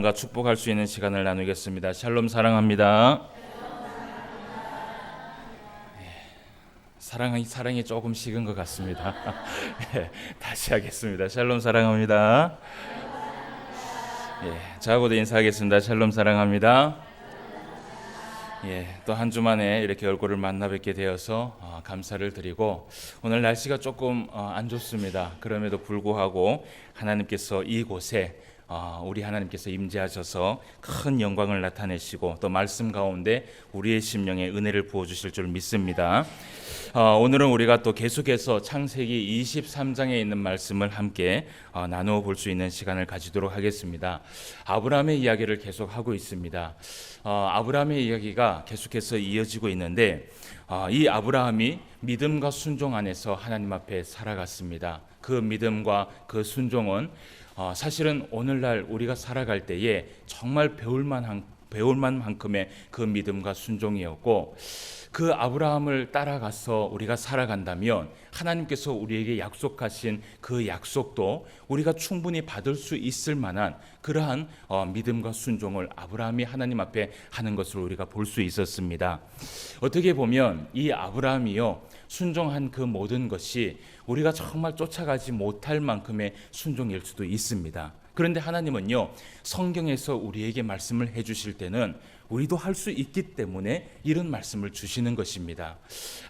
가 축복할 수 있는 시간을 나누겠습니다. 샬롬 사랑합니다. 사랑이 조금 식은 것 같습니다. 다시 하겠습니다. 샬롬 사랑합니다. 저하고도 인사하겠습니다. 샬롬 사랑합니다. 또 한 주 만에 이렇게 얼굴을 만나 뵙게 되어서 감사를 드리고, 오늘 날씨가 조금 안 좋습니다. 그럼에도 불구하고 하나님께서 이곳에 우리 하나님께서 임재하셔서 큰 영광을 나타내시고 또 말씀 가운데 우리의 심령에 은혜를 부어주실 줄 믿습니다. 오늘은 우리가 또 계속해서 창세기 23장에 있는 말씀을 함께 나누어 볼 수 있는 시간을 가지도록 하겠습니다. 아브라함의 이야기를 계속하고 있습니다. 아브라함의 이야기가 계속해서 이어지고 있는데, 이 아브라함이 믿음과 순종 안에서 하나님 앞에 살아갔습니다. 그 믿음과 그 순종은 사실은 오늘날 우리가 살아갈 때에 정말 배울 만큼의 그 믿음과 순종이었고, 그 아브라함을 따라가서 우리가 살아간다면 하나님께서 우리에게 약속하신 그 약속도 우리가 충분히 받을 수 있을 만한 그러한 믿음과 순종을 아브라함이 하나님 앞에 하는 것을 우리가 볼 수 있었습니다. 어떻게 보면 이 아브라함이요, 순종한 그 모든 것이 우리가 정말 쫓아가지 못할 만큼의 순종일 수도 있습니다. 그런데 하나님은요, 성경에서 우리에게 말씀을 해주실 때는 우리도 할 수 있기 때문에 이런 말씀을 주시는 것입니다.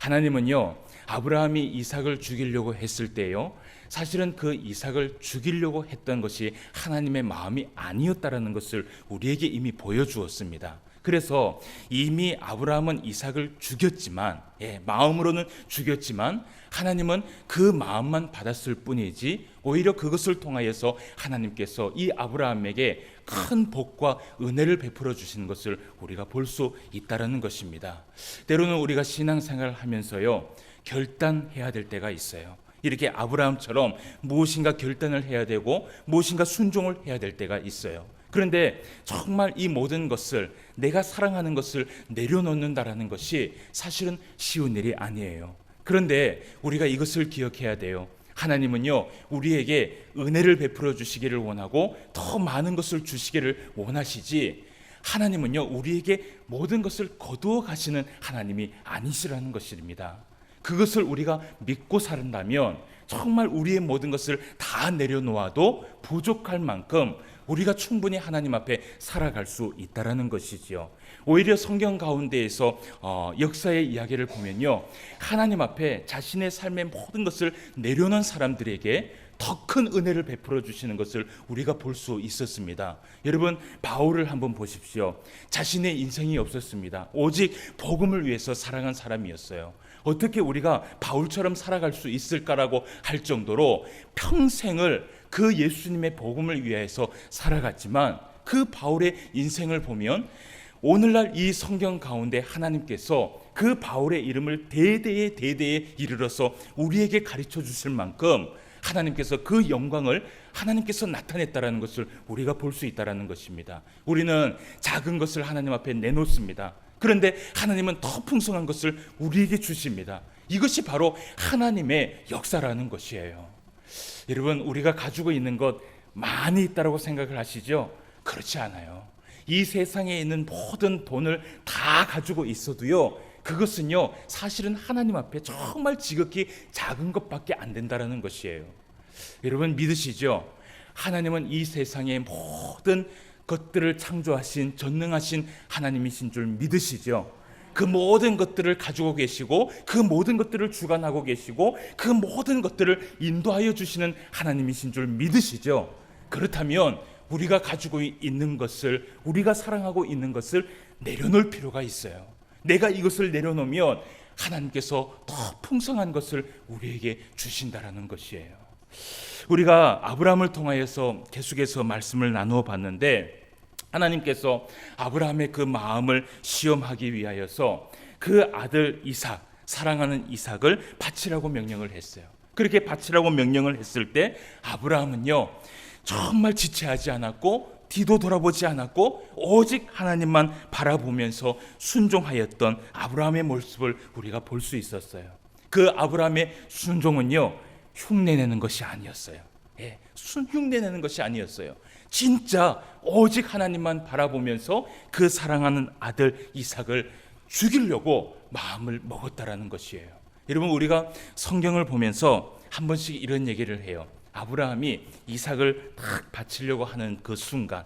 하나님은요, 아브라함이 이삭을 죽이려고 했을 때요, 사실은 그 이삭을 죽이려고 했던 것이 하나님의 마음이 아니었다라는 것을 우리에게 이미 보여주었습니다. 그래서 이미 아브라함은 이삭을 죽였지만, 마음으로는 죽였지만 하나님은 그 마음만 받았을 뿐이지, 오히려 그것을 통하여서 하나님께서 이 아브라함에게 큰 복과 은혜를 베풀어 주시는 것을 우리가 볼 수 있다라는 것입니다. 때로는 우리가 신앙생활을 하면서요, 결단해야 될 때가 있어요. 이렇게 아브라함처럼 무엇인가 결단을 해야 되고 무엇인가 순종을 해야 될 때가 있어요. 그런데 정말 이 모든 것을, 내가 사랑하는 것을 내려놓는다라는 것이 사실은 쉬운 일이 아니에요. 그런데 우리가 이것을 기억해야 돼요. 하나님은요, 우리에게 은혜를 베풀어 주시기를 원하고 더 많은 것을 주시기를 원하시지, 하나님은요, 우리에게 모든 것을 거두어 가시는 하나님이 아니시라는 것입니다. 그것을 우리가 믿고 살인다면 정말 우리의 모든 것을 다 내려놓아도 부족할 만큼 우리가 충분히 하나님 앞에 살아갈 수 있다라는 것이지요. 오히려 성경 가운데에서 역사의 이야기를 보면요, 하나님 앞에 자신의 삶의 모든 것을 내려놓은 사람들에게 더 큰 은혜를 베풀어 주시는 것을 우리가 볼 수 있었습니다. 여러분, 바울을 한번 보십시오. 자신의 인생이 없었습니다. 오직 복음을 위해서 살아간 사람이었어요. 어떻게 우리가 바울처럼 살아갈 수 있을까라고 할 정도로 평생을 그 예수님의 복음을 위해서 살아갔지만, 그 바울의 인생을 보면 오늘날 이 성경 가운데 하나님께서 그 바울의 이름을 대대에 이르러서 우리에게 가르쳐 주실 만큼 하나님께서 그 영광을 하나님께서 나타냈다라는 것을 우리가 볼 수 있다라는 것입니다. 우리는 작은 것을 하나님 앞에 내놓습니다. 그런데 하나님은 더 풍성한 것을 우리에게 주십니다. 이것이 바로 하나님의 역사라는 것이에요. 여러분, 우리가 가지고 있는 것 많이 있다고 생각을 하시죠? 그렇지 않아요. 이 세상에 있는 모든 돈을 다 가지고 있어도요, 그것은요, 사실은 하나님 앞에 정말 지극히 작은 것밖에 안 된다는 것이에요. 여러분, 믿으시죠? 하나님은 이 세상의 모든 것들을 창조하신 전능하신 하나님이신 줄 믿으시죠? 그 모든 것들을 가지고 계시고 그 모든 것들을 주관하고 계시고 그 모든 것들을 인도하여 주시는 하나님이신 줄 믿으시죠? 그렇다면 우리가 가지고 있는 것을, 우리가 사랑하고 있는 것을 내려놓을 필요가 있어요. 내가 이것을 내려놓으면 하나님께서 더 풍성한 것을 우리에게 주신다라는 것이에요. 우리가 아브라함을 통하여서 계속해서 말씀을 나누어 봤는데, 하나님께서 아브라함의 그 마음을 시험하기 위하여서 그 아들 이삭, 사랑하는 이삭을 바치라고 명령을 했어요. 그렇게 바치라고 명령을 했을 때 아브라함은요, 정말 지체하지 않았고 뒤도 돌아보지 않았고 오직 하나님만 바라보면서 순종하였던 아브라함의 모습을 우리가 볼 수 있었어요. 그 아브라함의 순종은요, 흉내내는 것이 아니었어요. 흉내내는 것이 아니었어요. 진짜 오직 하나님만 바라보면서 그 사랑하는 아들 이삭을 죽이려고 마음을 먹었다라는 것이에요. 여러분, 우리가 성경을 보면서 한 번씩 이런 얘기를 해요. 아브라함이 이삭을 딱 바치려고 하는 그 순간,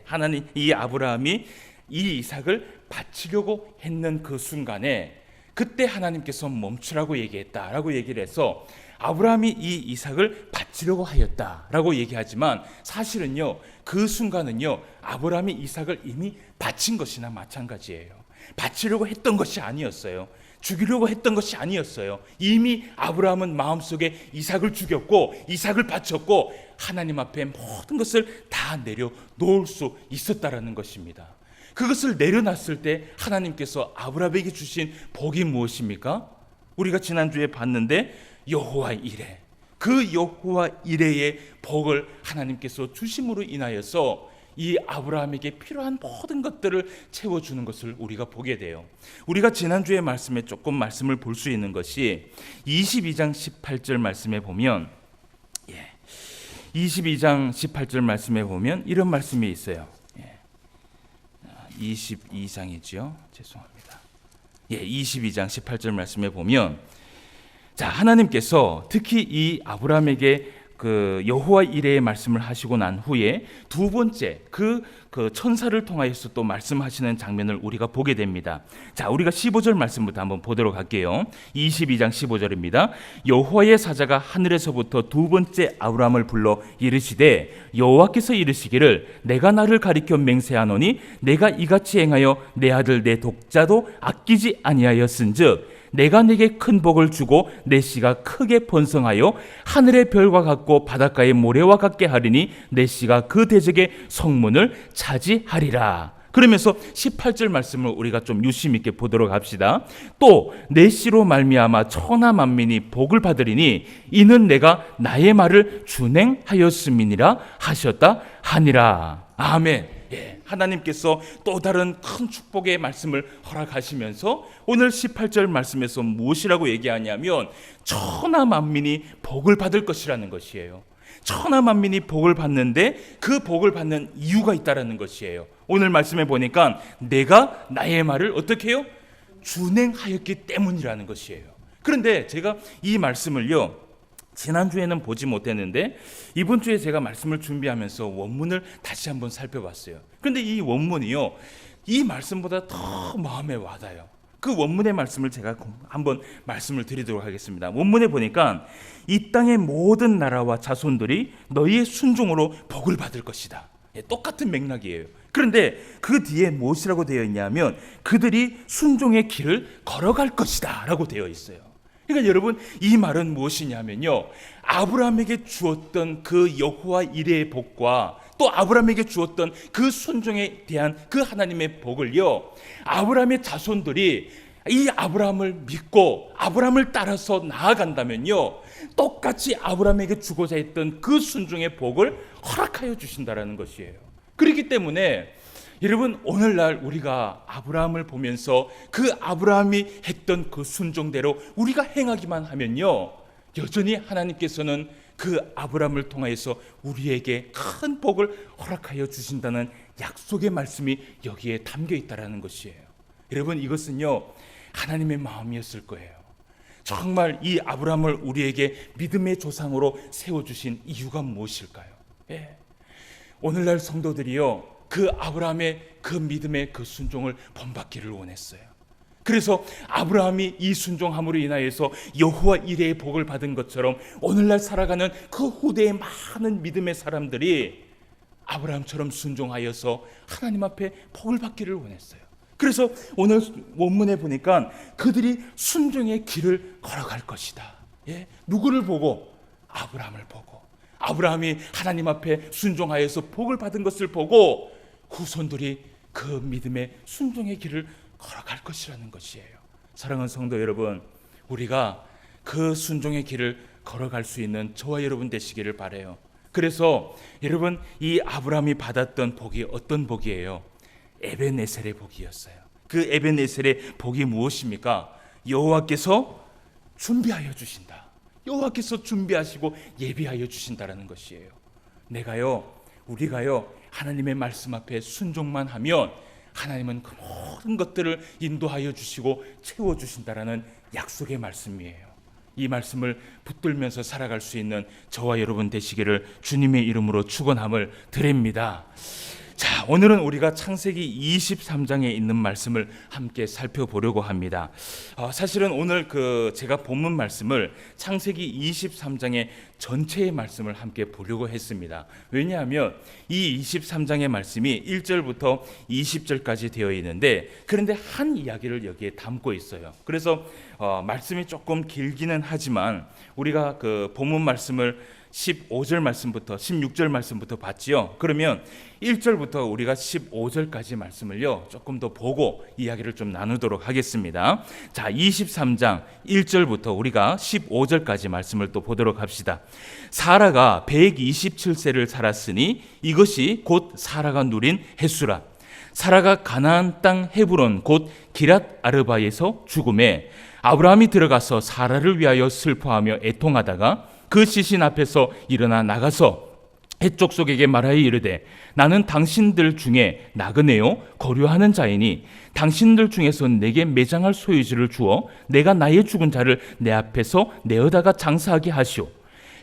하나님, 이 아브라함이 이 이삭을 바치려고 했는 그 순간에 그때 하나님께서 멈추라고 얘기했다라고 얘기를 해서 아브라함이 이 이삭을 바치려고 하였다라고 얘기하지만 사실은요, 그 순간은요, 아브라함이 이삭을 이미 바친 것이나 마찬가지예요. 바치려고 했던 것이 아니었어요. 죽이려고 했던 것이 아니었어요. 이미 아브라함은 마음속에 이삭을 죽였고 이삭을 바쳤고 하나님 앞에 모든 것을 다 내려놓을 수 있었다라는 것입니다. 그것을 내려놨을 때 하나님께서 아브라함에게 주신 복이 무엇입니까? 우리가 지난주에 봤는데 여호와 이레, 그 여호와 이레의 복을 하나님께서 주심으로 인하여서 이 아브라함에게 필요한 모든 것들을 채워주는 것을 우리가 보게 돼요. 우리가 지난주에 말씀에 조금 말씀을 볼 수 있는 것이 22장 18절 말씀에 보면 22장 18절 말씀에 보면 이런 말씀이 있어요. 22장이죠. 죄송합니다. 22장 18절 말씀에 보면 자, 하나님께서 특히 이 아브라함에게 그 여호와 이레의 말씀을 하시고 난 후에 두 번째 그 천사를 통하여서 또 말씀하시는 장면을 우리가 보게 됩니다. 자, 우리가 15절 말씀부터 한번 보도록 할게요. 22장 15절입니다. 여호와의 사자가 하늘에서부터 두 번째 아브라함을 불러 이르시되 여호와께서 이르시기를 내가 나를 가리켜 맹세하노니 내가 이같이 행하여 내 아들 내 독자도 아끼지 아니하였은즉 내가 네게 큰 복을 주고 내 씨가 크게 번성하여 하늘의 별과 같고 바닷가의 모래와 같게 하리니 내 씨가 그 대적의 성문을 차지하리라. 그러면서 18절 말씀을 우리가 좀 유심 있게 보도록 합시다. 또 내 씨로 말미암아 천하 만민이 복을 받으리니 이는 내가 나의 말을 준행하였음이니라 하셨다 하니라. 아멘. 하나님께서 또 다른 큰 축복의 말씀을 허락하시면서 오늘 18절 말씀에서 무엇이라고 얘기하냐면 천하 만민이 복을 받을 것이라는 것이에요. 천하 만민이 복을 받는데 그 복을 받는 이유가 있다라는 것이에요. 오늘 말씀에 보니까 내가 나의 말을 어떻게 해요? 준행하였기 때문이라는 것이에요. 그런데 제가 이 말씀을요, 지난주에는 보지 못했는데 이번 주에 제가 말씀을 준비하면서 원문을 다시 한번 살펴봤어요. 그런데 이 원문이요, 이 말씀보다 더 마음에 와닿아요. 그 원문의 말씀을 제가 한번 말씀을 드리도록 하겠습니다. 원문에 보니까 이 땅의 모든 나라와 자손들이 너희의 순종으로 복을 받을 것이다. 똑같은 맥락이에요. 그런데 그 뒤에 무엇이라고 되어 있냐면 그들이 순종의 길을 걸어갈 것이다 라고 되어 있어요. 그러니까 여러분, 이 말은 무엇이냐면요, 아브라함에게 주었던 그 여호와 이레의 복과 또 아브라함에게 주었던 그 순종에 대한 그 하나님의 복을요, 아브라함의 자손들이 이 아브라함을 믿고 아브라함을 따라서 나아간다면요, 똑같이 아브라함에게 주고자 했던 그 순종의 복을 허락하여 주신다라는 것이에요. 그렇기 때문에 여러분, 오늘날 우리가 아브라함을 보면서 그 아브라함이 했던 그 순종대로 우리가 행하기만 하면요, 여전히 하나님께서는 그 아브라함을 통하여서 우리에게 큰 복을 허락하여 주신다는 약속의 말씀이 여기에 담겨 있다라는 것이에요. 여러분, 이것은요, 하나님의 마음이었을 거예요. 정말 이 아브라함을 우리에게 믿음의 조상으로 세워주신 이유가 무엇일까요? 오늘날 성도들이요, 그 아브라함의 그 믿음의 그 순종을 본받기를 원했어요. 그래서 아브라함이 이 순종함으로 인하여서 여호와 이레의 복을 받은 것처럼 오늘날 살아가는 그 후대의 많은 믿음의 사람들이 아브라함처럼 순종하여서 하나님 앞에 복을 받기를 원했어요. 그래서 오늘 원문에 보니까 그들이 순종의 길을 걸어갈 것이다. 누구를 보고? 아브라함을 보고. 아브라함이 하나님 앞에 순종하여서 복을 받은 것을 보고 후손들이 그 믿음의 순종의 길을 걸어갈 것이라는 것이에요. 사랑하는 성도 여러분, 우리가 그 순종의 길을 걸어갈 수 있는 저와 여러분 되시기를 바라요. 그래서 여러분, 이 아브라함이 받았던 복이 어떤 복이에요? 에벤에셀의 복이었어요. 그 에벤에셀의 복이 무엇입니까? 여호와께서 준비하여 주신다. 여호와께서 준비하시고 예비하여 주신다라는 것이에요. 내가요, 우리가요 하나님의 말씀 앞에 순종만 하면 하나님은 그 모든 것들을 인도하여 주시고 채워주신다라는 약속의 말씀이에요. 이 말씀을 붙들면서 살아갈 수 있는 저와 여러분 되시기를 주님의 이름으로 축원함을 드립니다. 자, 오늘은 우리가 창세기 23장에 있는 말씀을 함께 살펴보려고 합니다. 사실은 오늘 제가 본문 말씀을 창세기 23장의 전체의 말씀을 함께 보려고 했습니다. 왜냐하면 이 23장의 말씀이 1절부터 20절까지 되어 있는데, 그런데 한 이야기를 여기에 담고 있어요. 그래서 말씀이 조금 길기는 하지만 우리가 그 본문 말씀을 15절 말씀부터 16절 말씀부터 봤지요. 그러면 1절부터 우리가 15절까지 말씀을요 조금 더 보고 이야기를 좀 나누도록 하겠습니다. 자, 23장 1절부터 우리가 15절까지 말씀을 또 보도록 합시다. 사라가 127세를 살았으니 이것이 곧 사라가 누린 햇수라. 사라가 가나안 땅 헤브론 곧 기랏 아르바에서 죽음에 아브라함이 들어가서 사라를 위하여 슬퍼하며 애통하다가 그 시신 앞에서 일어나 나가서 헷족속에게 말하여 이르되 나는 당신들 중에 나그네요 거류하는 자이니 당신들 중에서 내게 매장할 소유지를 주어 내가 나의 죽은 자를 내 앞에서 내어다가 장사하게 하시오.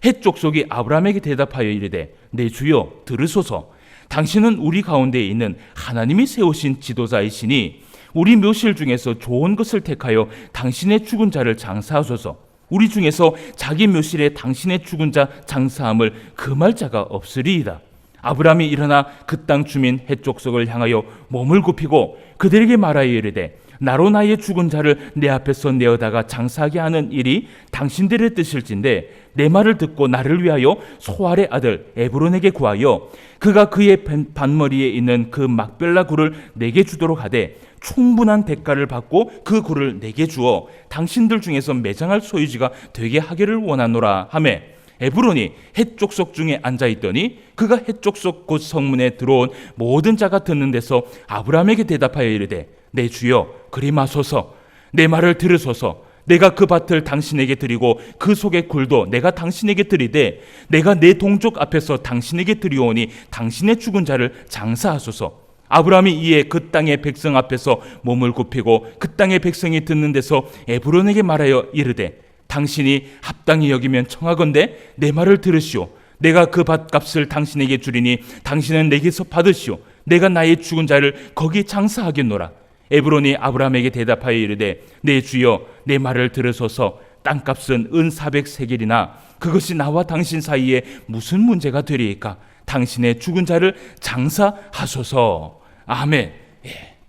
헷족속이 아브라함에게 대답하여 이르되 내 주여 들으소서. 당신은 우리 가운데 있는 하나님이 세우신 지도자이시니 우리 묘실 중에서 좋은 것을 택하여 당신의 죽은 자를 장사하소서. 우리 중에서 자기 묘실에 당신의 죽은 자 장사함을 금할 자가 없으리이다. 아브라함이 일어나 그 땅 주민 헷족속을 향하여 몸을 굽히고 그들에게 말하여 이르되 나로 나의 죽은 자를 내 앞에서 내어다가 장사하게 하는 일이 당신들의 뜻일진데 내 말을 듣고 나를 위하여 소알의 아들 에브론에게 구하여 그가 그의 반머리에 있는 그 막벨라 굴을 내게 주도록 하되 충분한 대가를 받고 그 굴을 내게 주어 당신들 중에서 매장할 소유지가 되게 하기를 원하노라 하매 에브론이 헷족속 중에 앉아있더니 그가 헷족속 곧 성문에 들어온 모든 자가 듣는 데서 아브라함에게 대답하여 이르되 내 주여 그리 마소서. 내 말을 들으소서. 내가 그 밭을 당신에게 드리고 그 속의 굴도 내가 당신에게 드리되 내가 내 동족 앞에서 당신에게 드리오니 당신의 죽은 자를 장사하소서. 아브라함이 이에 그 땅의 백성 앞에서 몸을 굽히고 그 땅의 백성이 듣는 데서 에브론에게 말하여 이르되 당신이 합당히 여기면 청하건대 내 말을 들으시오. 내가 그 밭값을 당신에게 주리니 당신은 내게서 받으시오. 내가 나의 죽은 자를 거기 장사하겠노라. 에브론이 아브라함에게 대답하여 이르되 내 주여 내 말을 들으소서. 땅값은 은 400세겔이나 그것이 나와 당신 사이에 무슨 문제가 되리이까? 당신의 죽은 자를 장사하소서. 아멘.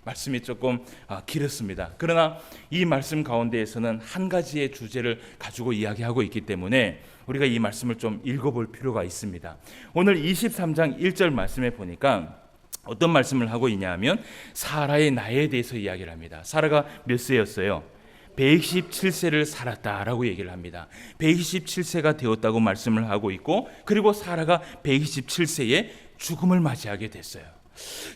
말씀이 조금 길었습니다. 그러나 이 말씀 가운데에서는 한 가지의 주제를 가지고 이야기하고 있기 때문에 우리가 이 말씀을 좀 읽어볼 필요가 있습니다. 오늘 23장 1절 말씀에 보니까 어떤 말씀을 하고 있냐면 사라의 나이에 대해서 이야기를 합니다. 사라가 몇 세였어요? 127세를 살았다라고 얘기를 합니다. 127세가 되었다고 말씀을 하고 있고, 그리고 사라가 127세에 죽음을 맞이하게 됐어요.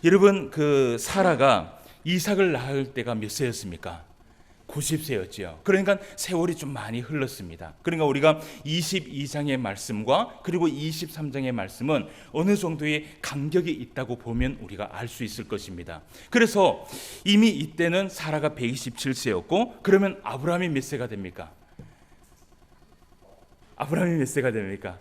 여러분, 그 사라가 이삭을 낳을 때가 몇 세였습니까? 90세였지요. 그러니까 세월이 좀 많이 흘렀습니다. 그러니까 우리가 22장의 말씀과 그리고 23장의 말씀은 어느 정도의 간격이 있다고 보면 우리가 알 수 있을 것입니다. 그래서 이미 이때는 사라가 127세였고, 그러면 아브라함이 몇 세가 됩니까? 아브라함이 몇 세가 됩니까?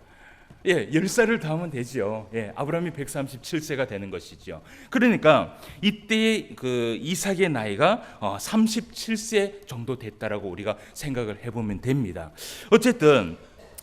10살을 더하면 되지요. 아브라함이 137세가 되는 것이죠. 그러니까 이때의 그 이삭의 나이가 37세 정도 됐다라고 우리가 생각을 해보면 됩니다. 어쨌든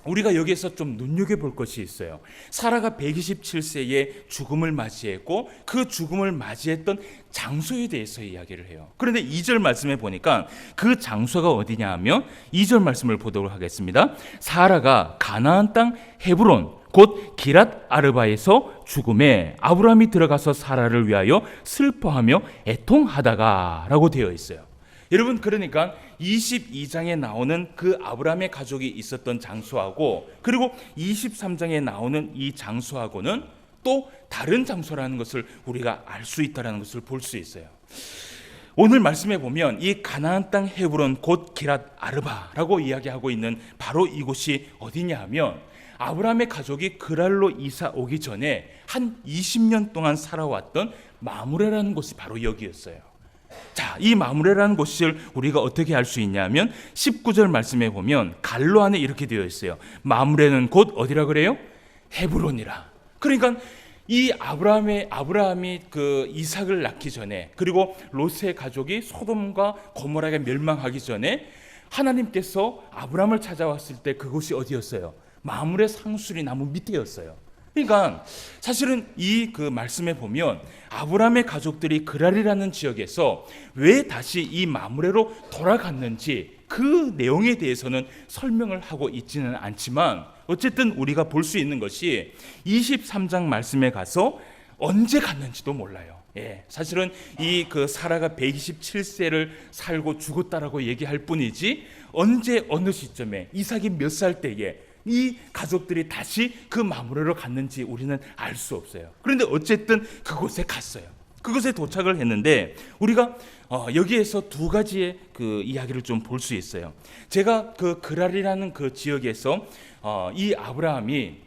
우리가 여기에서 좀 눈여겨볼 것이 있어요. 사라가 127세에 죽음을 맞이했고 그 죽음을 맞이했던 장소에 대해서 이야기를 해요. 그런데 2절 말씀에 보니까 그 장소가 어디냐 하면 2절 말씀을 보도록 하겠습니다. 사라가 가나안 땅 헤브론 곧 기랏 아르바에서 죽음에 아브라함이 들어가서 사라를 위하여 슬퍼하며 애통하다가 라고 되어 있어요. 여러분, 그러니까 22장에 나오는 그 아브라함의 가족이 있었던 장소하고 그리고 23장에 나오는 이 장소하고는 또 다른 장소라는 것을 우리가 알 수 있다는 것을 볼 수 있어요. 오늘 말씀에 보면 이 가나안 땅 헤브론 곧 기랏 아르바라고 이야기하고 있는 바로 이곳이 어디냐 하면 아브라함의 가족이 그랄로 이사 오기 전에 한 20년 동안 살아왔던 마므레라는 곳이 바로 여기였어요. 자, 이 마므레라는 곳을 우리가 어떻게 알 수 있냐면 19절 말씀에 보면 갈로 안에 이렇게 되어 있어요. 마므레는 곧 어디라 그래요? 헤브론이라. 그러니까 이 아브라함이 그 이삭을 낳기 전에, 그리고 롯의 가족이 소돔과 고모라가 멸망하기 전에 하나님께서 아브라함을 찾아왔을 때 그곳이 어디였어요? 마므레 상수리 나무 밑에였어요. 그러니까 사실은 이 그 말씀에 보면 아브라함의 가족들이 그랄이라는 지역에서 왜 다시 이 마므레로 돌아갔는지 그 내용에 대해서는 설명을 하고 있지는 않지만, 어쨌든 우리가 볼 수 있는 것이 23장 말씀에 가서 언제 갔는지도 몰라요. 사실은 이 그 사라가 127세를 살고 죽었다라고 얘기할 뿐이지 언제 어느 시점에 이삭이 몇 살 때에 이 가족들이 다시 그 마므레로 갔는지 우리는 알 수 없어요. 그런데 어쨌든 그곳에 갔어요. 그곳에 도착을 했는데 우리가 여기에서 두 가지의 그 이야기를 좀 볼 수 있어요. 제가 그 그랄이라는 그 지역에서 이 아브라함이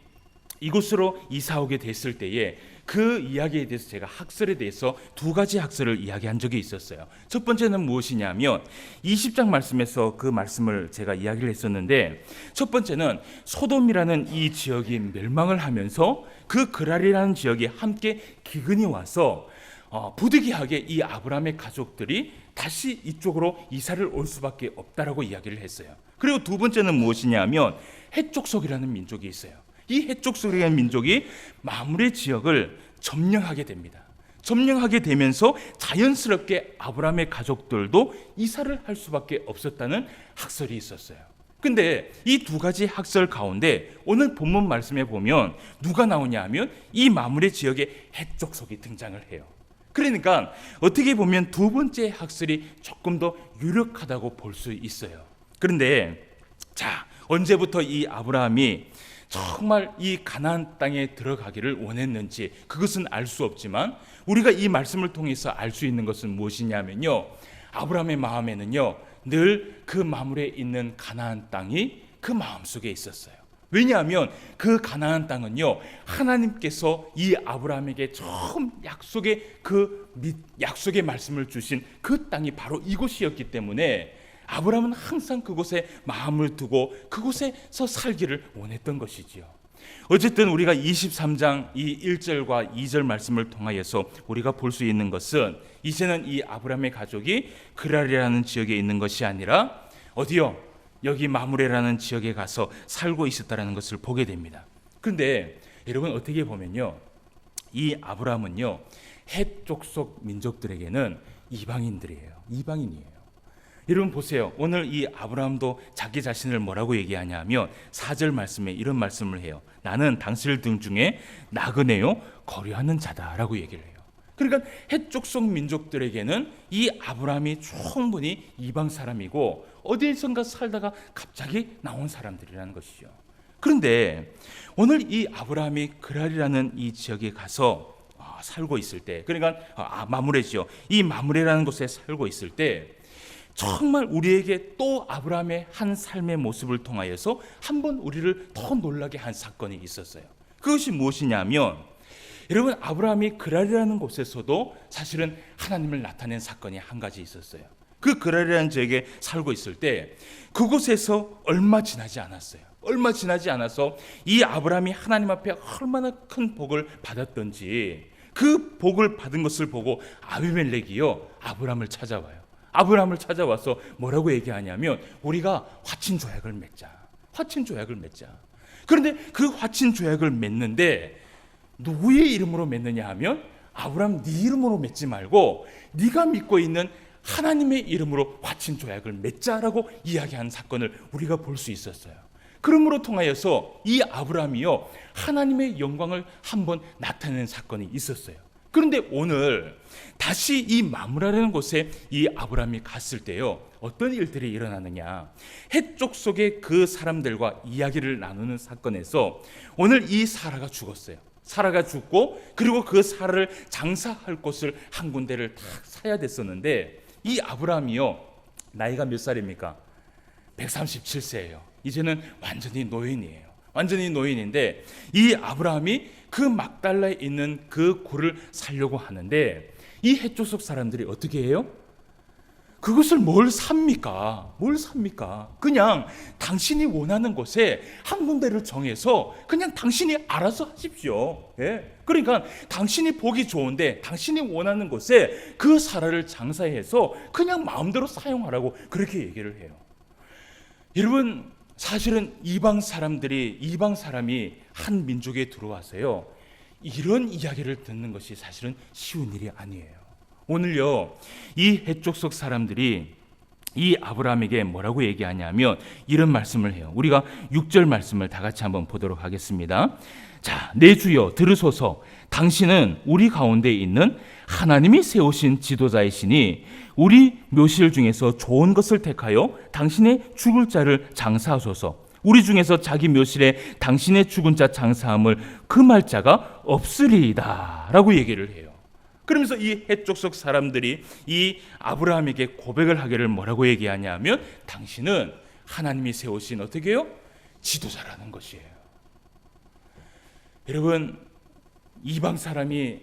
이곳으로 이사 오게 됐을 때에 그 이야기에 대해서 제가 학설에 대해서 두 가지 학설을 이야기한 적이 있었어요. 첫 번째는 무엇이냐면 20장 말씀에서 그 말씀을 제가 이야기를 했었는데, 첫 번째는 소돔이라는 이 지역이 멸망을 하면서 그 그랄이라는 지역이 함께 기근이 와서 부득이하게 이 아브라함의 가족들이 다시 이쪽으로 이사를 올 수밖에 없다라고 이야기를 했어요. 그리고 두 번째는 무엇이냐면 헷족속이라는 민족이 있어요. 이 헷족속이라는 민족이 마므레 지역을 점령하게 됩니다. 점령하게 되면서 자연스럽게 아브라함의 가족들도 이사를 할 수밖에 없었다는 학설이 있었어요. 근데 이 두 가지 학설 가운데 오늘 본문 말씀에 보면 누가 나오냐 하면 이 마므레 지역에 헷족속이 등장을 해요. 그러니까 어떻게 보면 두 번째 학설이 조금 더 유력하다고 볼 수 있어요. 그런데 자, 언제부터 이 아브라함이 정말 이 가나안 땅에 들어가기를 원했는지 그것은 알 수 없지만 우리가 이 말씀을 통해서 알 수 있는 것은 무엇이냐면요, 아브라함의 마음에는요 늘 그 마므레에 있는 가나안 땅이 그 마음속에 있었어요. 왜냐하면 그 가나안 땅은요 하나님께서 이 아브라함에게 처음 약속의 말씀을 주신 그 땅이 바로 이곳이었기 때문에 아브라함은 항상 그곳에 마음을 두고 그곳에서 살기를 원했던 것이지요. 어쨌든 우리가 23장 이 1절과 2절 말씀을 통하여서 우리가 볼 수 있는 것은 이제는 이 아브라함의 가족이 그랄이라는 지역에 있는 것이 아니라 어디요? 여기 마므레라는 지역에 가서 살고 있었다는 것을 보게 됩니다. 그런데 여러분 어떻게 보면요, 이 아브라함은요 헷 족속 민족들에게는 이방인이에요. 여러분 보세요. 오늘 이 아브라함도 자기 자신을 뭐라고 얘기하냐면 4절 말씀에 이런 말씀을 해요. 나는 당신들 등 중에 나그네요 거류하는 자다라고 얘기를 해요. 그러니까 헷족속 민족들에게는 이 아브라함이 충분히 이방 사람이고 어디선가 살다가 갑자기 나온 사람들이라는 것이죠. 그런데 오늘 이 아브라함이 그랄이라는 이 지역에 가서 살고 있을 때, 그러니까 마므레죠. 이 마므레라는 곳에 살고 있을 때 정말 우리에게 또 아브라함의 한 삶의 모습을 통하여서 한번 우리를 더 놀라게 한 사건이 있었어요. 그것이 무엇이냐면 여러분, 아브라함이 그랄이라는 곳에서도 사실은 하나님을 나타낸 사건이 한 가지 있었어요. 그 그랄이라는 지역에 살고 있을 때 그곳에서 얼마 지나지 않아서 이 아브라함이 하나님 앞에 얼마나 큰 복을 받았던지 그 복을 받은 것을 보고 아비멜렉이요 아브라함을 찾아와서 뭐라고 얘기하냐면 우리가 화친 조약을 맺자. 그런데 그 화친 조약을 맺는데 누구의 이름으로 맺느냐 하면 아브라함 네 이름으로 맺지 말고 네가 믿고 있는 하나님의 이름으로 화친 조약을 맺자라고 이야기한 사건을 우리가 볼 수 있었어요. 그러므로 통하여서 이 아브라함이요 하나님의 영광을 한번 나타내는 사건이 있었어요. 그런데 오늘 다시 이 마므라라는 곳에 이 아브라함이 갔을 때요 어떤 일들이 일어나느냐, 헷족 속의 그 사람들과 이야기를 나누는 사건에서 오늘 이 사라가 죽었어요. 사라가 죽고 그리고 그 사라를 장사할 곳을 한 군데를 다 사야 됐었는데 이 아브라함이요 나이가 몇 살입니까? 137세예요. 이제는 완전히 노인이에요. 완전히 노인인데 이 아브라함이 그 막달라에 있는 그 굴을 살려고 하는데 이 헷조석 사람들이 어떻게 해요? 그것을 뭘 삽니까? 뭘 삽니까? 그냥 당신이 원하는 곳에 한 군데를 정해서 그냥 당신이 알아서 하십시오. 예? 그러니까 당신이 보기 좋은데 당신이 원하는 곳에 그 사라를 장사해서 그냥 마음대로 사용하라고 그렇게 얘기를 해요. 여러분, 사실은 이방 사람이 한 민족에 들어와서요, 이런 이야기를 듣는 것이 사실은 쉬운 일이 아니에요. 오늘요, 이 헷족속 사람들이 이 아브라함에게 뭐라고 얘기하냐면 이런 말씀을 해요. 우리가 6절 말씀을 다 같이 한번 보도록 하겠습니다. 자, 내 주여 들으소서. 당신은 우리 가운데 있는 하나님이 세우신 지도자이시니 우리 묘실 중에서 좋은 것을 택하여 당신의 죽을 자를 장사하소서. 우리 중에서 자기 묘실에 당신의 죽은 자 장사함을 금할 자가 없으리이다 라고 얘기를 해요. 그러면서 이 헷족속 사람들이 이 아브라함에게 고백을 하기를 뭐라고 얘기하냐면 당신은 하나님이 세우신 어떻게 해요? 지도자라는 것이에요. 여러분, 이방 사람이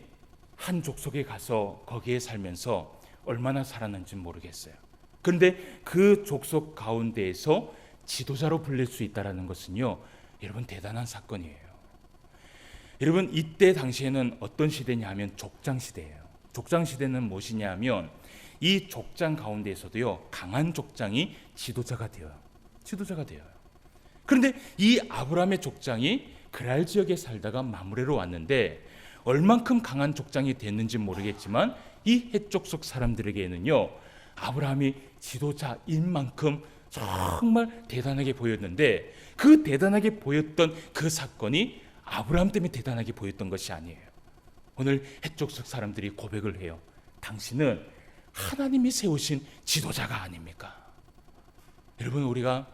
한 족속에 가서 거기에 살면서 얼마나 살았는지 모르겠어요. 그런데 그 족속 가운데에서 지도자로 불릴 수 있다는 것은요, 여러분 대단한 사건이에요. 여러분, 이때 당시에는 어떤 시대냐 하면 족장 시대예요. 족장 시대는 무엇이냐 하면 이 족장 가운데에서도요, 강한 족장이 지도자가 되어요. 그런데 이 아브라함의 족장이 그랄 지역에 살다가 마므레로 왔는데 얼만큼 강한 족장이 됐는지 모르겠지만 이 헷족속 사람들에게는요, 아브라함이 지도자인 만큼 정말 대단하게 보였는데 그 대단하게 보였던 그 사건이 아브라함 때문에 대단하게 보였던 것이 아니에요. 오늘 헷족속 사람들이 고백을 해요. 당신은 하나님이 세우신 지도자가 아닙니까? 여러분, 우리가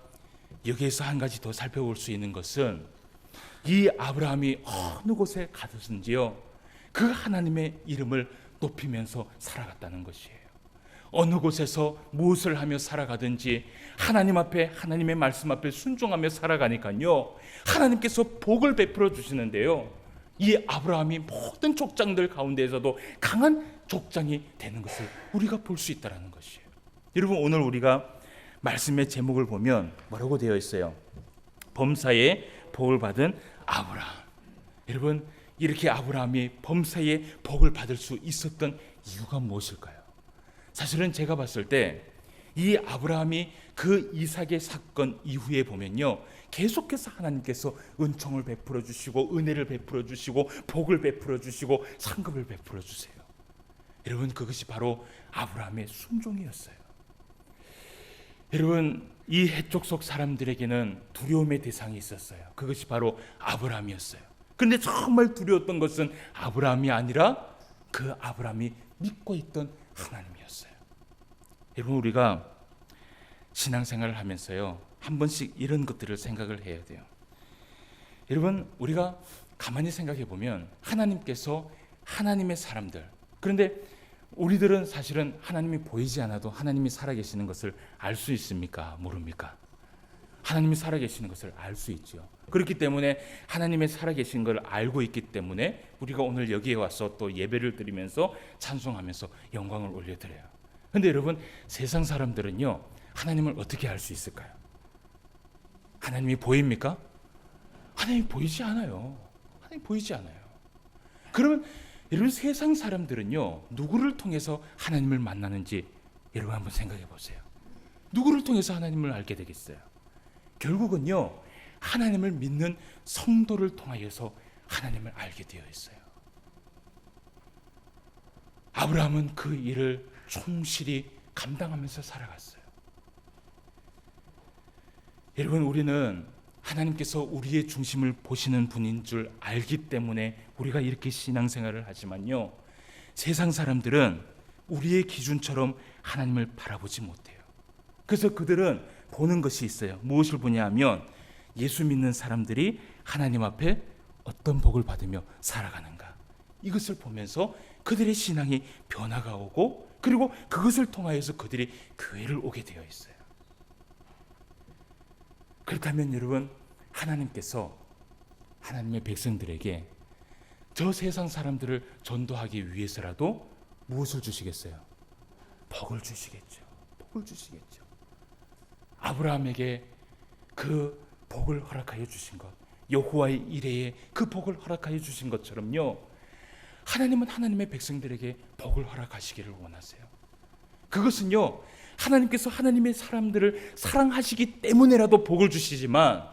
여기에서 한 가지 더 살펴볼 수 있는 것은 이 아브라함이 어느 곳에 가든지요, 그 하나님의 이름을 높이면서 살아갔다는 것이에요. 어느 곳에서 무엇을 하며 살아가든지 하나님 앞에, 하나님의 말씀 앞에 순종하며 살아가니까요, 하나님께서 복을 베풀어 주시는데요, 이 아브라함이 모든 족장들 가운데에서도 강한 족장이 되는 것을 우리가 볼 수 있다는 것이에요. 여러분, 오늘 우리가 말씀의 제목을 보면 뭐라고 되어 있어요? 범사에 복을 받은 아브라함. 여러분, 이렇게 아브라함이 범사에 복을 받을 수 있었던 이유가 무엇일까요? 사실은 제가 봤을 때 이 아브라함이 그 이삭의 사건 이후에 보면요, 계속해서 하나님께서 은총을 베풀어 주시고 은혜를 베풀어 주시고 복을 베풀어 주시고 상급을 베풀어 주세요. 여러분, 그것이 바로 아브라함의 순종이었어요. 여러분, 이 헷족속 사람들에게는 두려움의 대상이 있었어요. 그것이 바로 아브라함이었어요. 그런데 정말 두려웠던 것은 아브라함이 아니라 그 아브라함이 믿고 있던 하나님이었어요. 여러분, 우리가 신앙생활을 하면서요, 한 번씩 이런 것들을 생각을 해야 돼요. 여러분, 우리가 가만히 생각해 보면 하나님께서 하나님의 사람들, 그런데 우리들은 사실은 하나님이 보이지 않아도 하나님이 살아계시는 것을 알 수 있습니까? 모릅니까? 하나님이 살아계시는 것을 알 수 있죠. 그렇기 때문에 하나님의 살아계신 걸 알고 있기 때문에 우리가 오늘 여기에 와서 또 예배를 드리면서 찬송하면서 영광을 올려드려요. 그런데 여러분, 세상 사람들은요, 하나님을 어떻게 알 수 있을까요? 하나님이 보입니까? 하나님이 보이지 않아요. 하나님이 보이지 않아요. 그러면 여러분, 세상 사람들은요, 누구를 통해서 하나님을 만나는지 여러분 한번 생각해 보세요. 누구를 통해서 하나님을 알게 되겠어요? 결국은요, 하나님을 믿는 성도를 통하여서 하나님을 알게 되어 있어요. 아브라함은 그 일을 충실히 감당하면서 살아갔어요. 여러분, 우리는 하나님께서 우리의 중심을 보시는 분인 줄 알기 때문에 우리가 이렇게 신앙생활을 하지만요, 세상 사람들은 우리의 기준처럼 하나님을 바라보지 못해요. 그래서 그들은 보는 것이 있어요. 무엇을 보냐 하면 예수 믿는 사람들이 하나님 앞에 어떤 복을 받으며 살아가는가, 이것을 보면서 그들의 신앙이 변화가 오고, 그리고 그것을 통하여서 그들이 교회를 오게 되어 있어요. 그렇다면 여러분, 하나님께서 하나님의 백성들에게 저 세상 사람들을 전도하기 위해서라도 무엇을 주시겠어요? 복을 주시겠죠. 복을 주시겠죠. 아브라함에게 그 복을 허락하여 주신 것, 여호와의 이레에 그 복을 허락하여 주신 것처럼요, 하나님은 하나님의 백성들에게 복을 허락하시기를 원하세요. 그것은요, 하나님께서 하나님의 사람들을 사랑하시기 때문에라도 복을 주시지만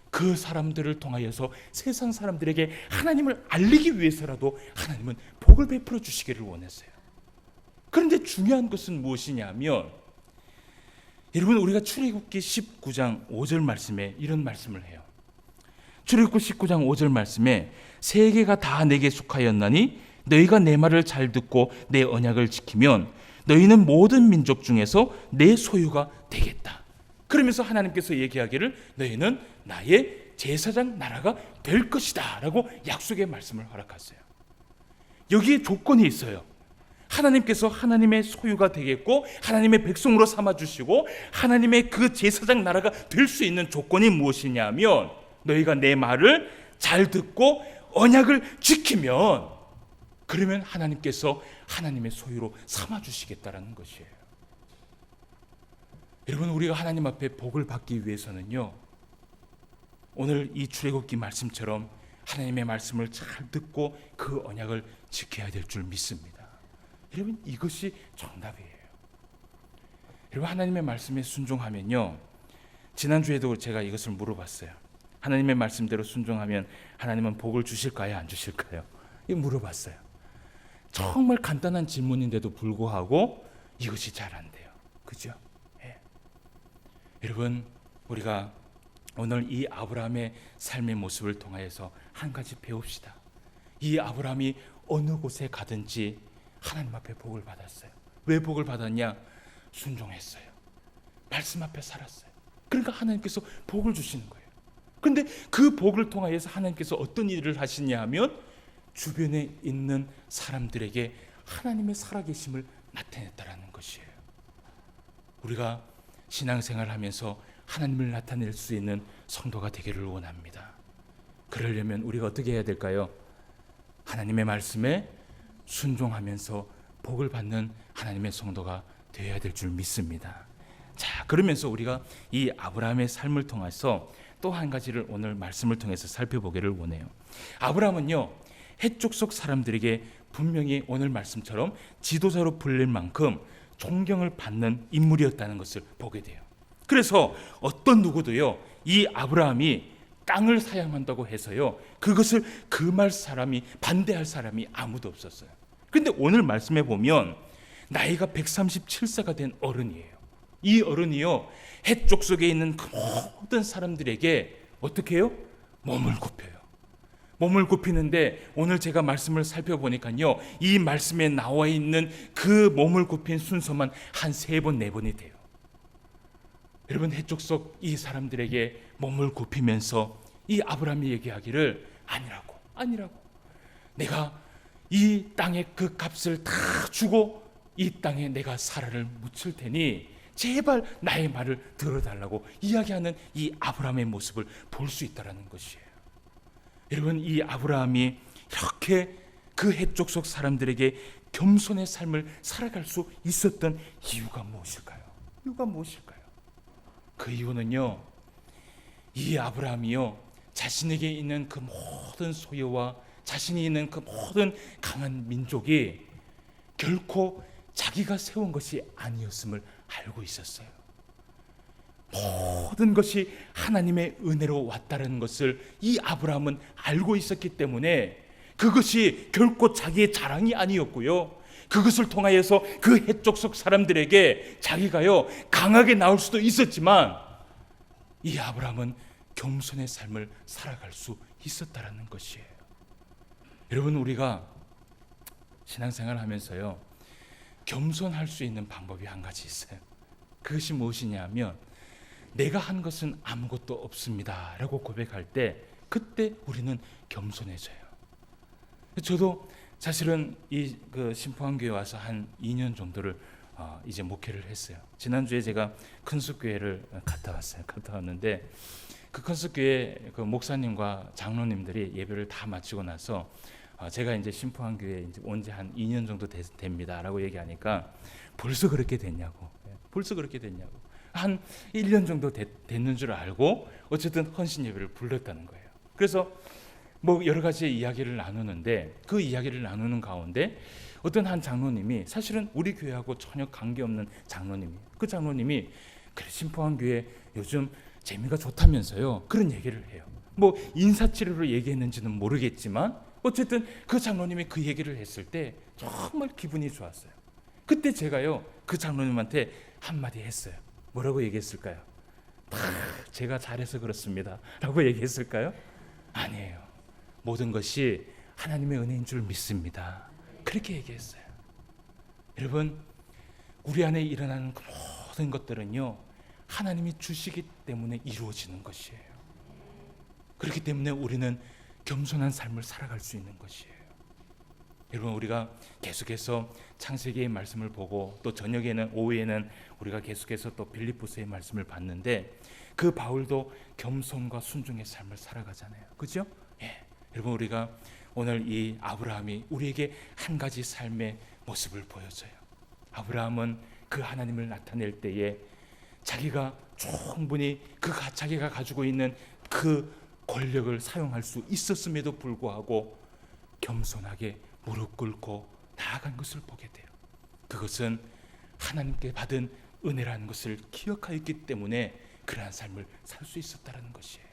그 사람들을 통하여서 세상 사람들에게 하나님을 알리기 위해서라도 하나님은 복을 베풀어 주시기를 원하세요. 그런데 중요한 것은 무엇이냐면, 여러분, 우리가 출애굽기 19장 5절 말씀에 이런 말씀을 해요. 출애굽기 19장 5절 말씀에 세계가 다 내게 속하였나니 너희가 내 말을 잘 듣고 내 언약을 지키면 너희는 모든 민족 중에서 내 소유가 되겠다. 그러면서 하나님께서 얘기하기를 너희는 나의 제사장 나라가 될 것이다 라고 약속의 말씀을 허락하세요. 여기에 조건이 있어요. 하나님께서 하나님의 소유가 되겠고 하나님의 백성으로 삼아주시고 하나님의 그 제사장 나라가 될 수 있는 조건이 무엇이냐 하면, 너희가 내 말을 잘 듣고 언약을 지키면, 그러면 하나님께서 하나님의 소유로 삼아주시겠다라는 것이에요. 여러분, 우리가 하나님 앞에 복을 받기 위해서는요, 오늘 이 출애굽기 말씀처럼 하나님의 말씀을 잘 듣고 그 언약을 지켜야 될 줄 믿습니다. 여러분, 이것이 정답이에요. 여러분, 하나님의 말씀에 순종하면요, 지난주에도 제가 이것을 물어봤어요. 하나님의 말씀대로 순종하면 하나님은 복을 주실까요, 안 주실까요? 이거 물어봤어요. 정말 간단한 질문인데도 불구하고 이것이 잘 안 돼요. 그죠? 예. 여러분, 우리가 오늘 이 아브라함의 삶의 모습을 통하여서 한 가지 배웁시다. 이 아브라함이 어느 곳에 가든지 하나님 앞에 복을 받았어요. 왜 복을 받았냐? 순종했어요. 말씀 앞에 살았어요. 그러니까 하나님께서 복을 주시는 거예요. 그런데 그 복을 통하여서 하나님께서 어떤 일을 하시냐 하면, 주변에 있는 사람들에게 하나님의 살아계심을 나타냈다라는 것이에요. 우리가 신앙생활을 하면서 하나님을 나타낼 수 있는 성도가 되기를 원합니다. 그러려면 우리가 어떻게 해야 될까요? 하나님의 말씀에 순종하면서 복을 받는 하나님의 성도가 되어야 될 줄 믿습니다. 자, 그러면서 우리가 이 아브라함의 삶을 통해서 또 한 가지를 오늘 말씀을 통해서 살펴보기를 원해요. 아브라함은요, 해족속 사람들에게 분명히 오늘 말씀처럼 지도자로 불릴 만큼 존경을 받는 인물이었다는 것을 보게 돼요. 그래서 어떤 누구도요, 이 아브라함이 땅을 사양한다고 해서요, 그것을 금할 사람이, 반대할 사람이 아무도 없었어요. 그런데 오늘 말씀에 보면 나이가 137세가 된 어른이에요. 이 어른이요, 해쪽 속에 있는 그 모든 사람들에게 어떻게 해요? 몸을 굽혀요. 몸을 굽히는데 오늘 제가 말씀을 살펴보니까요, 이 말씀에 나와 있는 그 몸을 굽힌 순서만 한 3번, 4번이 돼요. 여러분, 해쪽 속 이 사람들에게 몸을 굽히면서 이 아브라함이 얘기하기를 아니라고 내가 이 땅의 그 값을 다 주고 이 땅에 내가 사라를 묻힐 테니 제발 나의 말을 들어달라고 이야기하는 이 아브라함의 모습을 볼 수 있다는 것이에요. 여러분, 이 아브라함이 이렇게 그 해쪽 속 사람들에게 겸손의 삶을 살아갈 수 있었던 이유가 무엇일까요? 그 이유는요, 이 아브라함이요, 자신에게 있는 그 모든 소유와 자신이 있는 그 모든 강한 민족이 결코 자기가 세운 것이 아니었음을 알고 있었어요. 모든 것이 하나님의 은혜로 왔다는 것을 이 아브라함은 알고 있었기 때문에 그것이 결코 자기의 자랑이 아니었고요, 그것을 통하여서 그 해쪽 속 사람들에게 자기가요 강하게 나올 수도 있었지만 이 아브라함은 겸손의 삶을 살아갈 수 있었다라는 것이에요. 여러분, 우리가 신앙생활을 하면서요, 겸손할 수 있는 방법이 한 가지 있어요. 그것이 무엇이냐면, 내가 한 것은 아무것도 없습니다 라고 고백할 때, 그때 우리는 겸손해져요. 저도 사실은 이 신포한교회 와서 한 2년 정도를 이제 목회를 했어요. 지난주에 제가 큰숲교회를 갔다 왔는데 그 컨스교회 그 목사님과 장로님들이 예배를 다 마치고 나서 제가 이제 신포한 교회에 이제 온 지 한 2년 정도 됩니다라고 얘기하니까 벌써 그렇게 됐냐고, 벌써 그렇게 됐냐고, 한 1년 정도 됐는 줄 알고 어쨌든 헌신 예배를 불렀다는 거예요. 그래서 뭐 여러 가지 이야기를 나누는데, 그 이야기를 나누는 가운데 어떤 한 장로님이, 사실은 우리 교회하고 전혀 관계없는 장로님이에요. 그 장로님이 그래, 신포한 교회 요즘 재미가 좋다면서요, 그런 얘기를 해요. 뭐 인사치레로 얘기했는지는 모르겠지만 어쨌든 그 장로님이 그 얘기를 했을 때 정말 기분이 좋았어요. 그때 제가요 그 장로님한테 한마디 했어요. 뭐라고 얘기했을까요? 다 제가 잘해서 그렇습니다 라고 얘기했을까요? 아니에요. 모든 것이 하나님의 은혜인 줄 믿습니다. 그렇게 얘기했어요. 여러분, 우리 안에 일어나는 그 모든 것들은요 하나님이 주시기 때문에 이루어지는 것이에요. 그렇기 때문에 우리는 겸손한 삶을 살아갈 수 있는 것이에요. 여러분, 우리가 계속해서 창세기의 말씀을 보고 또 저녁에는, 오후에는 우리가 계속해서 또 빌립보서의 말씀을 봤는데, 그 바울도 겸손과 순종의 삶을 살아가잖아요. 그렇죠? 예. 여러분, 우리가 오늘 이 아브라함이 우리에게 한 가지 삶의 모습을 보여줘요. 아브라함은 그 하나님을 나타낼 때에 자기가 충분히 자기가 가지고 있는 그 권력을 사용할 수 있었음에도 불구하고 겸손하게 무릎 꿇고 나아간 것을 보게 돼요. 그것은 하나님께 받은 은혜라는 것을 기억하였기 때문에 그러한 삶을 살 수 있었다는 것이에요.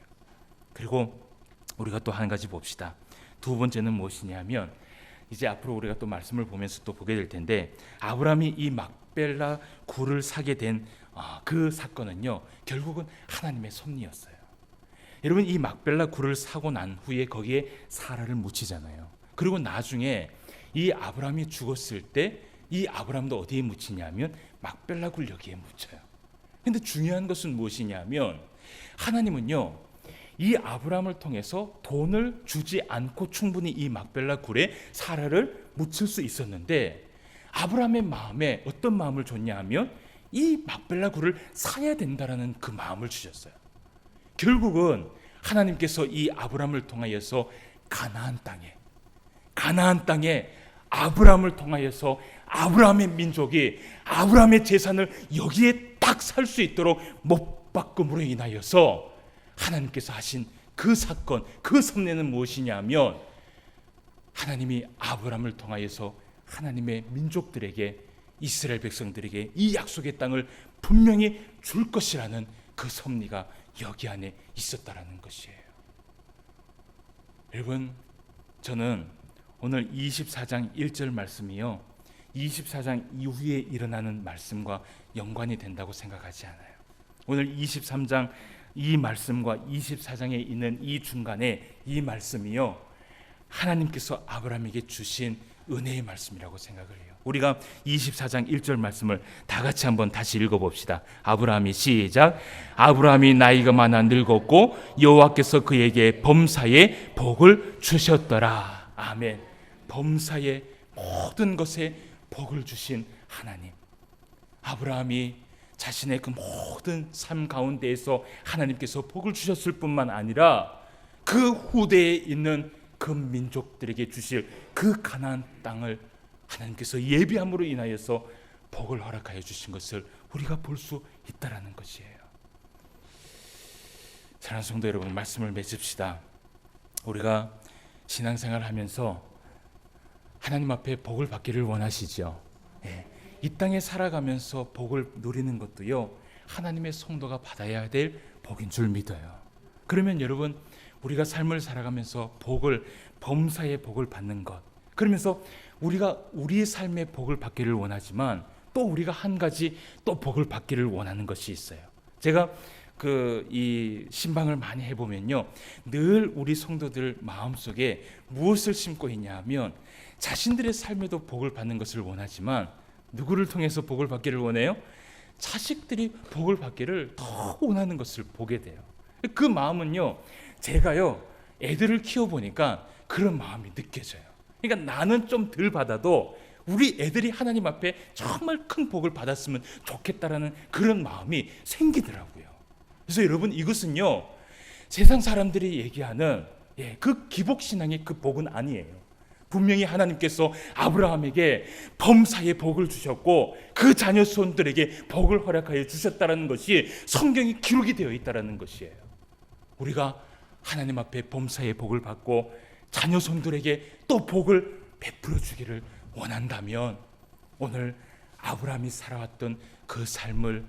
그리고 우리가 또 한 가지 봅시다. 두 번째는 무엇이냐면, 이제 앞으로 우리가 또 말씀을 보면서 또 보게 될 텐데, 아브라함이 이 막벨라 굴을 사게 된 그 사건은요 결국은 하나님의 섭리였어요. 여러분, 이 막벨라 굴을 사고 난 후에 거기에 사라를 묻히잖아요. 그리고 나중에 이 아브라함이 죽었을 때 이 아브라함도 어디에 묻히냐면 막벨라 굴 여기에 묻혀요. 근데 중요한 것은 무엇이냐면, 하나님은요 이 아브라함을 통해서 돈을 주지 않고 충분히 이 막벨라 굴에 사라를 묻힐 수 있었는데, 아브라함의 마음에 어떤 마음을 줬냐 하면 이 막벨라 굴을 사야 된다라는 그 마음을 주셨어요. 결국은 하나님께서 이 아브라함을 통하여서 가나안 땅에 아브라함을 통하여서 아브라함의 민족이 아브라함의 재산을 여기에 딱 살 수 있도록 못 박음으로 인하여서 하나님께서 하신 그 사건, 그 섭리는 무엇이냐면, 하나님이 아브라함을 통하여서 하나님의 민족들에게, 이스라엘 백성들에게 이 약속의 땅을 분명히 줄 것이라는 그 섭리가 여기 안에 있었다라는 것이에요. 여러분, 저는 오늘 24장 1절 말씀이요 24장 이후에 일어나는 말씀과 연관이 된다고 생각하지 않아요. 오늘 23장 이 말씀과 24장에 있는 이 중간에 이 말씀이요 하나님께서 아브라함에게 주신 은혜의 말씀이라고 생각을 해요. 우리가 24장 1절 말씀을 다 같이 한번 다시 읽어봅시다. 아브라함이, 시작. 아브라함이 나이가 많아 늙었고 여호와께서 그에게 범사에 복을 주셨더라. 아멘. 범사에 모든 것에 복을 주신 하나님. 아브라함이 자신의 그 모든 삶 가운데에서 하나님께서 복을 주셨을 뿐만 아니라 그 후대에 있는 그 민족들에게 주실 그 가나안 땅을 하나님께서 예비함으로 인하여서 복을 허락하여 주신 것을 우리가 볼 수 있다라는 것이에요. 사랑하는 성도 여러분, 말씀을 맺읍시다. 우리가 신앙생활 하면서 하나님 앞에 복을 받기를 원하시죠. 이 땅에 살아가면서 복을 누리는 것도요 하나님의 성도가 받아야 될 복인 줄 믿어요. 그러면 여러분, 우리가 삶을 살아가면서 범사의 복을 받는 것, 그러면서 우리가 우리의 삶의 복을 받기를 원하지만 또 우리가 한 가지 또 복을 받기를 원하는 것이 있어요. 제가 이 신방을 많이 해보면요 늘 우리 성도들 마음속에 무엇을 심고 있냐면 자신들의 삶에도 복을 받는 것을 원하지만 누구를 통해서 복을 받기를 원해요? 자식들이 복을 받기를 더 원하는 것을 보게 돼요. 그 마음은요 제가요 애들을 키워보니까 그런 마음이 느껴져요. 그러니까 나는 좀 덜 받아도 우리 애들이 하나님 앞에 정말 큰 복을 받았으면 좋겠다라는 그런 마음이 생기더라고요. 그래서 여러분, 이것은요 세상 사람들이 얘기하는 그 기복신앙의 그 복은 아니에요. 분명히 하나님께서 아브라함에게 범사의 복을 주셨고 그 자녀손들에게 복을 허락하여 주셨다는 것이 성경에 기록이 되어 있다는 것이에요. 우리가 하나님 앞에 범사의 복을 받고 자녀손들에게 또 복을 베풀어 주기를 원한다면 오늘 아브라함이 살아왔던 그 삶을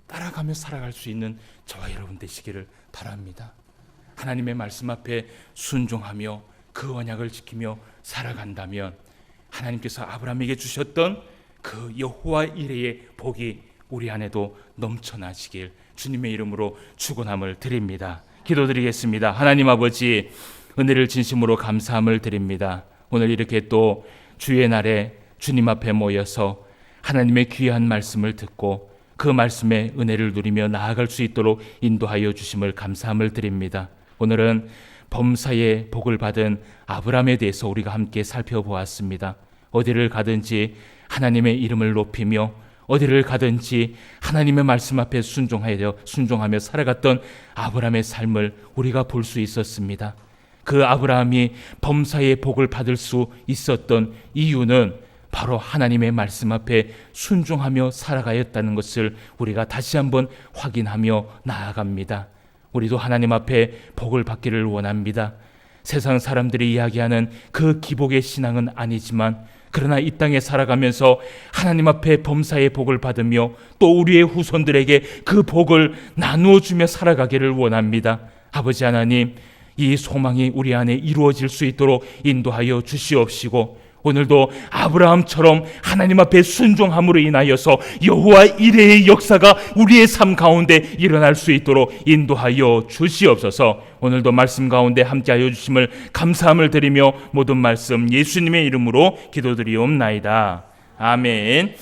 따라가며 살아갈 수 있는 저와 여러분 되시기를 바랍니다. 하나님의 말씀 앞에 순종하며 그 언약을 지키며 살아간다면 하나님께서 아브라함에게 주셨던 그 여호와 이레의 복이 우리 안에도 넘쳐나시길 주님의 이름으로 축원함을 드립니다. 기도드리겠습니다. 하나님 아버지, 은혜를 진심으로 감사함을 드립니다. 오늘 이렇게 또 주의 날에 주님 앞에 모여서 하나님의 귀한 말씀을 듣고 그 말씀의 은혜를 누리며 나아갈 수 있도록 인도하여 주심을 감사함을 드립니다. 오늘은 범사의 복을 받은 아브라함에 대해서 우리가 함께 살펴보았습니다. 어디를 가든지 하나님의 이름을 높이며 어디를 가든지 하나님의 말씀 앞에 순종하며 살아갔던 아브라함의 삶을 우리가 볼 수 있었습니다. 그 아브라함이 범사의 복을 받을 수 있었던 이유는 바로 하나님의 말씀 앞에 순종하며 살아가였다는 것을 우리가 다시 한번 확인하며 나아갑니다. 우리도 하나님 앞에 복을 받기를 원합니다. 세상 사람들이 이야기하는 그 기복의 신앙은 아니지만 그러나 이 땅에 살아가면서 하나님 앞에 범사의 복을 받으며 또 우리의 후손들에게 그 복을 나누어 주며 살아가기를 원합니다. 아버지 하나님, 이 소망이 우리 안에 이루어질 수 있도록 인도하여 주시옵시고 오늘도 아브라함처럼 하나님 앞에 순종함으로 인하여서 여호와 이레의 역사가 우리의 삶 가운데 일어날 수 있도록 인도하여 주시옵소서. 오늘도 말씀 가운데 함께하여 주심을 감사함을 드리며 모든 말씀 예수님의 이름으로 기도드리옵나이다. 아멘.